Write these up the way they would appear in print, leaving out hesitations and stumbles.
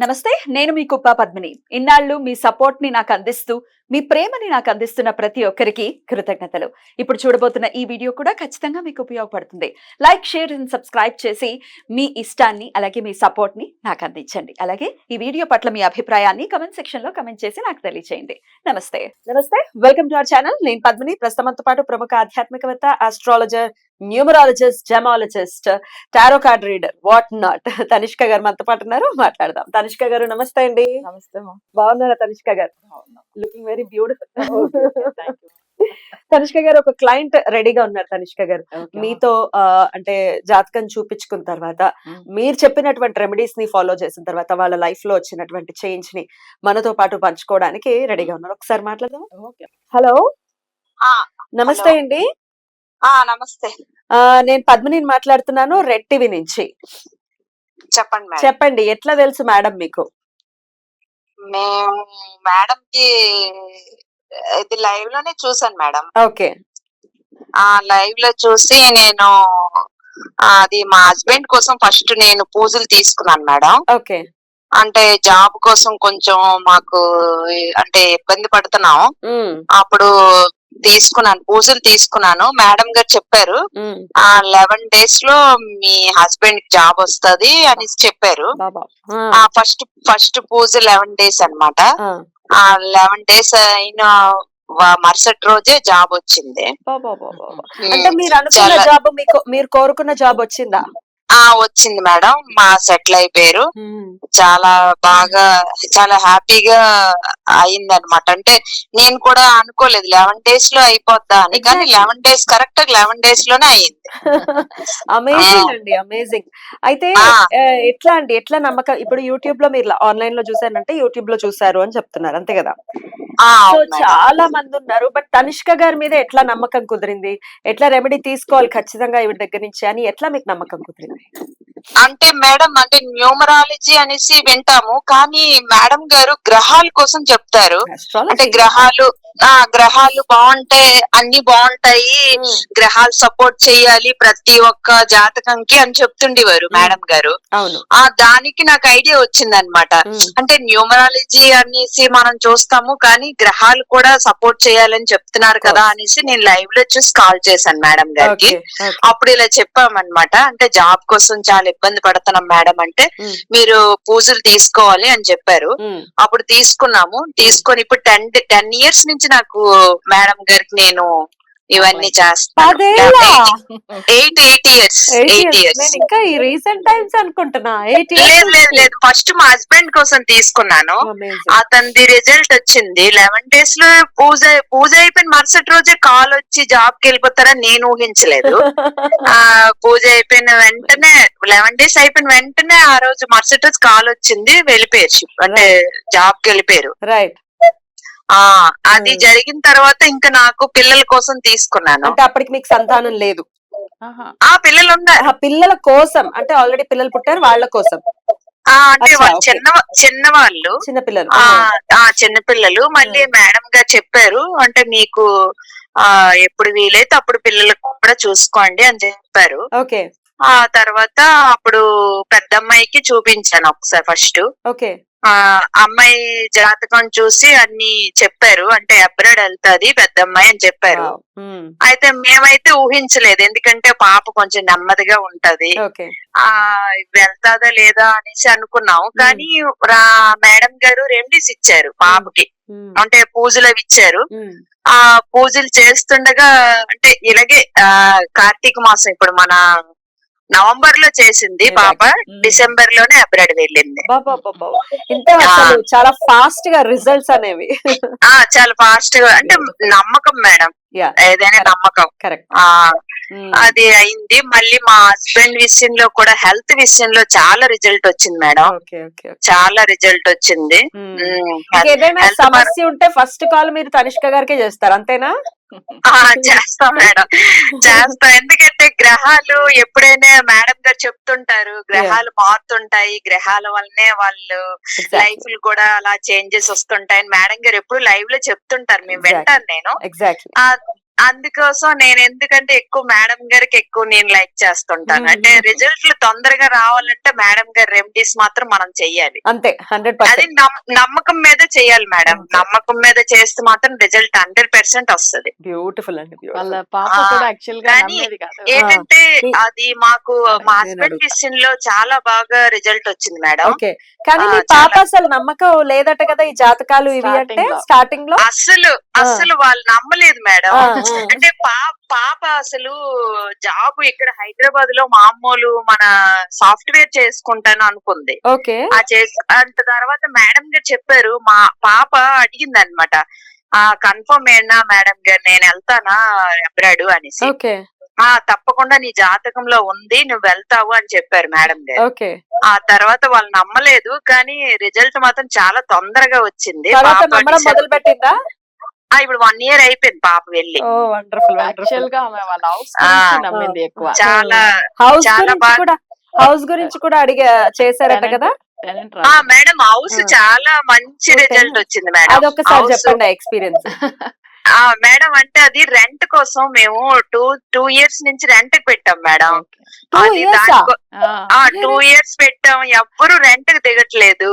నమస్తే, నేను మీ కుప్ప పద్మిని. ఇన్నాళ్ళు మీ సపోర్ట్ ని నాకు అందిస్తూ, మీ ప్రేమని నాకు అందిస్తున్న ప్రతి ఒక్కరికి కృతజ్ఞతలు. ఇప్పుడు చూడబోతున్న ఈ వీడియో కూడా ఖచ్చితంగా మీకు ఉపయోగపడుతుంది. లైక్, షేర్ అండ్ సబ్స్క్రైబ్ చేసి మీ ఇష్టాన్ని అలాగే మీ సపోర్ట్ ని నాకు అందించండి. అలాగే ఈ వీడియో పట్ల మీ అభిప్రాయాన్ని కమెంట్ సెక్షన్ లో కమెంట్ చేసి నాకు తెలియజేయండి. నమస్తే. Welcome to our channel. నేను పద్మిని. ప్రస్తుతంతో పాటు ప్రముఖ ఆధ్యాత్మికవేత్త, astrologer, numerologist, gemmologist, tarot card reader, what not Tanishq గారు మనతో పాటు ఉన్నారు. మాట్లాడదాం. తనిష్క గారు నమస్తే అండి. నమస్తే బాగున్నారా తనిష్క గారు? Looking very beautiful. తనిష్క గారు, ఒక క్లయింట్ రెడీగా ఉన్నారు. తనిష్క గారు, మీతో అంటే జాతకం చూపించుకున్న తర్వాత మీరు చెప్పినటువంటి రెమెడీస్ ని ఫాలో చేసిన తర్వాత వాళ్ళ లైఫ్ లో వచ్చినటువంటి చేంజ్ ని మనతో పాటు పంచుకోవడానికి రెడీగా ఉన్నారు. ఒకసారి మాట్లాడదాం. హలో, నమస్తే అండి. నమస్తే. నేను పద్మిని మాట్లాడుతున్నాను, రెడ్ టీవీ నుంచి. చెప్పండి మేడం. చెప్పండి, ఎట్లా తెలుసు మేడం మీకు? మేము మేడం కి ఇది లైవ్ లోనే చూసాను మేడం. ఓకే. లైవ్ లో చూసి నేను అది మా హస్బెండ్ కోసం ఫస్ట్ నేను పూజలు తీసుకున్నాను మేడం. ఓకే. అంటే జాబ్ కోసం కొంచెం మాకు అంటే ఇబ్బంది పడుతున్నాం. అప్పుడు పూజలు తీసుకున్నాను. మేడం గారు చెప్పారు 11 days లో మీ హస్బెండ్ కి జాబ్ వస్తది అని చెప్పారు. ఫస్ట్ పూజ 11 days అన్నమాట. 11 days అయిన మరుసటి రోజే జాబ్ వచ్చింది. అంటే మీరు అనుకున్న జాబ్ మీరు కోరుకున్న జాబ్ వచ్చిందా? వచ్చింది మేడం. మా సెటిల్ అయిపోయారు. చాలా బాగా, చాలా హ్యాపీగా అయింది అనమాట. అంటే నేను కూడా అనుకోలేదు 11 days లో అయిపోద్దా అని, కానీ 11 days కరెక్ట్ 11 days లోనే అయింది. అమేజింగ్ అండి, అమేజింగ్. అయితే ఎట్లా నమ్మకం? ఇప్పుడు యూట్యూబ్ లో మీరు ఆన్లైన్ లో చూసారంటే యూట్యూబ్ లో చూసారు అని చెప్తున్నారు, అంతే కదా? సో చాలా మంది ఉన్నారు, బట్ తనిష్క గారి మీద ఎట్లా నమ్మకం కుదిరింది? ఎట్లా రెమెడీ తీసుకోవాలి ఖచ్చితంగా ఈవిడ దగ్గర నుంచి అని ఎట్లా మీకు నమ్మకం కుదిరింది? అంటే మేడం, అంటే న్యూమరాలజీ అనేసి వింటాము, కానీ మేడం గారు గ్రహాల కోసం చెప్తారు. అంటే గ్రహాలు బాగుంటే అన్ని బాగుంటాయి, గ్రహాలు సపోర్ట్ చేయాలి ప్రతి ఒక్క జాతకంకి అని చెప్తుండేవారు మేడం గారు. దానికి నాకు ఐడియా వచ్చింది అనమాట. అంటే న్యూమరాలజీ అనేసి మనం చూస్తాము, కానీ గ్రహాలు కూడా సపోర్ట్ చేయాలని చెప్తున్నారు కదా అనేసి నేను లైవ్ లో చూసి కాల్ చేశాను మేడం గారికి. అప్పుడు ఇలా చెప్పామన్నమాట. అంటే జాబ్ కోసం చాలా ఇబ్బంది పడుతున్నాం మేడం అంటే మీరు పూజలు తీసుకోవాలి అని చెప్పారు. అప్పుడు తీసుకొని ఇప్పుడు 10 years నుంచి నాకు మేడం గారికి నేను ఇవన్నీ చేస్తాను. 8 years. ఇంకా ఈ రీసెంట్ టైమ్స్ అనుకుంటున్నా. లేదు, ఫస్ట్ మా హస్బెండ్ కోసం తీసుకున్నాను. అతనిది రిజల్ట్ వచ్చింది 11 days లో. పూజ అయిపోయిన మరుసటి రోజే కాల్ వచ్చి జాబ్ కి వెళ్ళిపోతారని నేను ఊహించలేదు. పూజ అయిపోయిన వెంటనే 11 days అయిపోయిన వెంటనే ఆ రోజు మరుసటి రోజు కాల్ వచ్చింది, వెళ్ళిపోయారు. అంటే జాబ్ కి వెళ్ళిపోయారు. రైట్. అది జరిగిన తర్వాత ఇంకా నాకు పిల్లల కోసం తీసుకున్నాను. అంటే అప్పటికి మీకు సంతానం లేదు? పిల్లలు ఉన్నారు. పిల్లల కోసం అంటే ఆల్రెడీ పిల్లలు పుట్టారు, వాళ్ళ కోసం? అంటే చిన్నవాళ్ళు, చిన్నపిల్లలు. మళ్ళీ మేడం గారు చెప్పారు, అంటే మీకు ఎప్పుడు వీలైతే అప్పుడు పిల్లలకు కూడా చూసుకోండి అని చెప్పారు. ఓకే. ఆ తర్వాత అప్పుడు పెద్దమ్మాయికి చూపించాను ఒకసారి ఫస్ట్. ఓకే. అమ్మాయి జాతకం చూసి అన్ని చెప్పారు. అంటే అబ్రాడ్ వెళ్తాది పెద్దమ్మాయి అని చెప్పారు. అయితే మేమైతే ఊహించలేదు, ఎందుకంటే పాప కొంచెం నెమ్మదిగా ఉంటది, వెళ్తాదా లేదా అనేసి అనుకున్నాం. కానీ మేడం గారు రెమెడీస్ ఇచ్చారు పాపకి. అంటే పూజలు అవి ఇచ్చారు. పూజలు చేస్తుండగా అంటే ఇలాగే కార్తీక మాసం, ఇప్పుడు మన నవంబర్ లో చేసింది పాప, డిసెంబర్ లోనే అబ్రాడ్ వెళ్ళింది. చాలా ఫాస్ట్ గా రిజల్ట్స్ అనేవి. చాలా ఫాస్ట్ గా, అంటే నమ్మకం మేడం, ఏదైనా నమ్మకం. అది అయింది. మళ్ళీ మా హస్బెండ్ విషయంలో కూడా, హెల్త్ విషయంలో చాలా రిజల్ట్ వచ్చింది మేడం. చాలా రిజల్ట్ వచ్చింది. ఏదైనా సమస్య ఉంటే ఫస్ట్ కాల్ మీరు తనిష్క గారికే చేస్తారు, అంతేనా? చేస్తాం మేడం, చేస్తాం. ఎందుకంటే గ్రహాలు ఎప్పుడైనా మేడం గారు చెప్తుంటారు, గ్రహాలు మారుతుంటాయి, గ్రహాల వల్లనే వాళ్ళు లైఫ్ కూడా అలా చేంజెస్ వస్తుంటాయి మేడం గారు ఎప్పుడు లైవ్ లో చెప్తుంటారు. మేము వింటాను నేను. అందుకోసం నేను ఎందుకంటే ఎక్కువ మేడం గారికి ఎక్కువ నేను లైక్ చేస్తుంటాను. అంటే రిజల్ట్లు తొందరగా రావాలంటే మేడం గారి రెమెడీస్ మాత్రం మనం చెయ్యాలి. అంతే అది 100%. నమ్మకం మీద చేయాలి మేడం. అంతే. నమ్మకం మీద చేస్తే మాత్రం రిజల్ట్ 100% వస్తుంది. బ్యూటిఫుల్ అండి, వాళ్ళ బ్యూటిఫుల్. పాప ఆ, కూడా యాక్చువల్ గా కానీ నమ్మేది కాదు. ఏంటంటే మీ- అది మాకు మా నేను హస్బెండ్ అడుగుతా. విషయంలో చాలా బాగా రిజల్ట్ వచ్చింది మేడం. ఓకే, కానీ ఆ, మీ పాప చాలా. అసలు నమ్మకం లేదట కదా ఈ జాతకాలు ఇవి అంటే Starting లో. స్టార్టింగ్ లో. అస్సలు వాళ్ళు నమ్మలేదు మేడం. ఆ, అంటే పాప అసలు జాబ్ ఇక్కడ హైదరాబాద్ లో మామూలు మన సాఫ్ట్వేర్ చేసుకుంటాను అనుకుంది. ఓకే అంత తర్వాత మేడం గారు చెప్పారు. మా పాప అడిగింది అనమాట, కన్ఫర్మ్ ఏనా మేడం గారు నేను వెళ్తానా అబ్రాడ్ అనేసి. ఓకే తప్పకుండా నీ జాతకంలో ఉంది, నువ్వు వెళ్తావు అని చెప్పారు మేడం గారు. ఓకే. ఆ తర్వాత వాళ్ళు నమ్మలేదు, కానీ రిజల్ట్ మాత్రం చాలా తొందరగా వచ్చింది. తర్వాత పాప నమ్మడం మొదలు పెట్టిందా? ఇప్పుడు 1 year అయిపోయింది పాప వెళ్ళి. ఓ వండర్ఫుల్, యాక్చువల్ గా ఆమె వాళ్ళ హౌస్ ఆ, నమ్మింది ఎక్కువ. చాలా హౌస్ చాలా గురించి బాగా. కూడా హౌస్ గురించి కూడా అడిగా చేశారట కదా. Tenant మేడం హౌస్ ఆ. చాలా మంచి ఓకే. రిజల్ట్ వచ్చింది మేడం. అదొకసారి హౌస్ చెప్పండి ఎక్స్పీరియన్స్. మేడం అంటే అది రెంట్ కోసం మేము టూ ఇయర్స్ నుంచి రెంట్ పెట్టాం మేడం. 2 అది years దానికో ఆ, 2 years పెట్టాం, ఎవ్వరు రెంట్ కి దిగట్లేదు.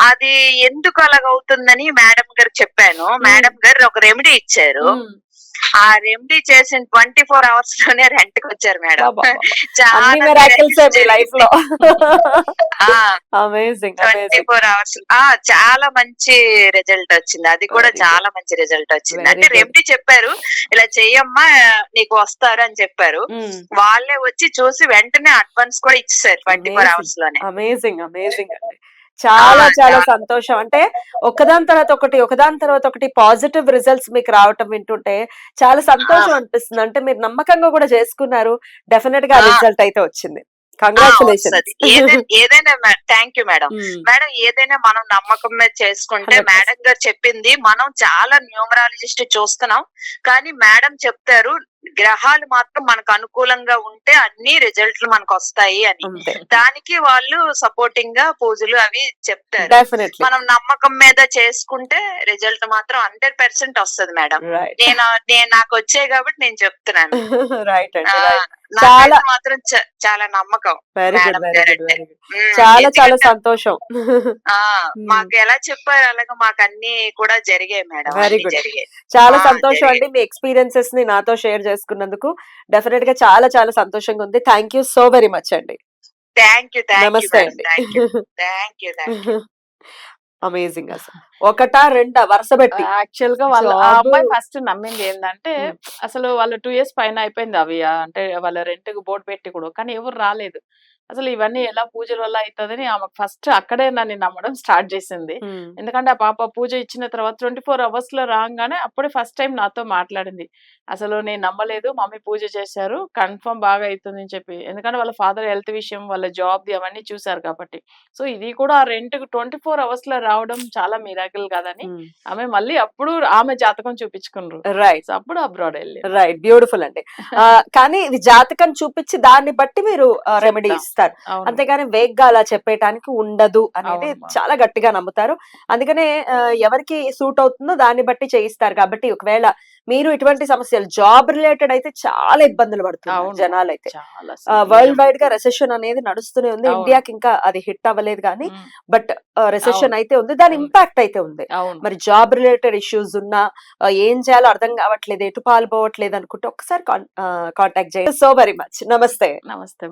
అది ఎందుకు అలాగవుతుందని మేడం గారు చెప్పాను. మేడం గారు ఒక రెమెడీ ఇచ్చారు. ఆ రెమెడీ చేసిన 24 hours లోనే రెంట్ కి వచ్చారు మేడం. అన్ని మిరాకిల్స్ మీ లైఫ్ లో. అమేజింగ్, 24 hours చాలా మంచి రిజల్ట్ వచ్చింది. అది కూడా Very good. చాలా మంచి రిజల్ట్ వచ్చింది. Very అంటే good. రెమెడీ చెప్పారు, ఇలా చెయ్యమ్మా నీకు వస్తారు అని చెప్పారు. వాళ్ళే వచ్చి చూసి వెంటనే అడ్వాన్స్ కూడా ఇచ్చేసారు 24 Amazing. hours లోనే. అమేజింగ్, అమేజింగ్ అండి. చాలా ఆ, చాలా చాలా. సంతోషం. అంటే ఒకదాని తర్వాత ఒకటి పాజిటివ్ రిజల్ట్స్ మీకు రావటం వింటుంటే చాలా సంతోషం అనిపిస్తుంది. అంటే మీరు నమ్మకంగా కూడా చేసుకున్నారు, డెఫినెట్ గా ఆ. రిజల్ట్ అయితే వచ్చింది. కంగ్రాచులేషన్స్. వస్తది. ఏదైనా థ్యాంక్ యూ మేడం. మేడం ఏదైనా మనం నమ్మకం మీద చేసుకుంటే 100%. మేడం గారు చెప్పింది మనం చాలా న్యూమరాలజిస్ట్ చూస్తున్నాం, కానీ మేడం చెప్తారు గ్రహాలు మాత్రం మనకు అనుకూలంగా ఉంటే అన్ని రిజల్ట్లు మనకు వస్తాయి అని. అంతే, దానికి వాళ్ళు సపోర్టింగ్ గా పూజలు అవి చెప్తారు. డెఫినెట్లీ. మనం నమ్మకం మీద చేసుకుంటే రిజల్ట్ మాత్రం 100% వస్తది మేడం. రైట్ నేను నాకు వచ్చాయి కాబట్టి నేను చెప్తున్నాను. రైట్ అండి, ఆ, రైట్. నాకైతే చాలా మాత్రం చాలా నమ్మకం వెరీ గుడ్, మేడం వెరీ గారు గుడ్, అంటే. Very good. చాలా చాలా ఎందుకంటే సంతోషం. మాకు ఎలా చెప్పారు అలాగా మాకు అన్ని కూడా జరిగాయి మేడం. Very అన్ని good. జరిగాయి. చాలా ఆ, సంతోషం జరిగాయి. అండి, మీ ఎక్స్పీరియన్సెస్ ని నాతో షేర్ చేసుకున్నందుకు డెఫినెట్ గా చాలా చాలా సంతోషంగా ఉంది. Thank you so very much అండి. థ్యాంక్ యూ నమస్తే మేడం. అండి. Thank you. అమేజింగ్ అసలు. ఒకటా రెండా వరుస పెట్టి యాక్చువల్ గా వాళ్ళ ఆ Job. అమ్మాయి ఫస్ట్ నమ్మింది ఏంటంటే ఉమ్. అసలు వాళ్ళు 2 years పైన అయిపోయింది అవి అంటే వాళ్ళ రెంట్ కి బోర్డు పెట్టి కూడా, కానీ ఎవరు రాలేదు. అసలు ఇవన్నీ ఎలా పూజల వల్ల అవుతుందని ఆమె ఫస్ట్ అక్కడే నన్ను నమ్మడం స్టార్ట్ చేసింది. ఉమ్. ఎందుకంటే ఆ పాప పూజ ఇచ్చిన తర్వాత 24 hours లో రాగానే అప్పుడే ఫస్ట్ టైం నాతో మాట్లాడింది. అసలు నేను నమ్మలేదు, మమ్మీ పూజ చేశారు, కన్ఫర్మ్ బాగా అవుతుంది అని చెప్పి. ఎందుకంటే వాళ్ళ ఫాదర్ హెల్త్ విషయం, వాళ్ళ జాబ్ అవన్నీ చూసారు కాబట్టి. సో ఇది కూడా ఆ రెంట్ 24 hours లో రావడం చాలా మిరాకిల్ కాదని ఉమ్. ఆమె మళ్ళీ అప్పుడు ఆమె జాతకం చూపించుకున్నారు. రైట్ సో అప్పుడు అబ్రాడ్ వెళ్ళి రైట్, బ్యూటిఫుల్ అండి. కానీ ఇది జాతకం చూపించి దాన్ని బట్టి మీరు రెమెడీ చెప్తాం. ఇస్తారు, అవును. అంతేగాని వేగ్గా అలా చెప్పేయటానికి ఉండదు అనేది అవునమ్మా. చాలా గట్టిగా నమ్ముతారు. అందుకనే ఎవరికి సూట్ అవుతుందో దాన్ని బట్టి చేయిస్తారు. కాబట్టి ఒకవేళ మీరు ఇటువంటి సమస్యలు జాబ్ రిలేటెడ్ అయితే చాలా ఇబ్బందులు పడుతున్నారు అవును. జనాలు అయితే. చాలా వరల్డ్ వైడ్ గా రెసెషన్ అనేది నడుస్తూనే ఉంది. అవును. ఇండియాకి ఇంకా అది హిట్ అవ్వలేదు కానీ ఉమ్, బట్ రెసెషన్ అవును. అయితే ఉంది, దాని ఉంది. ఇంపాక్ట్ అయితే ఉంది. అవును. మరి జాబ్ రిలేటెడ్ ఇష్యూస్ ఉన్నా ఏం చేయాలో అర్థం కావట్లేదు, ఎటు పాల్పోవట్లేదు అనుకుంటే ఒకసారి కాంటాక్ట్ చేయండి. So very much. నమస్తే. నమస్తే.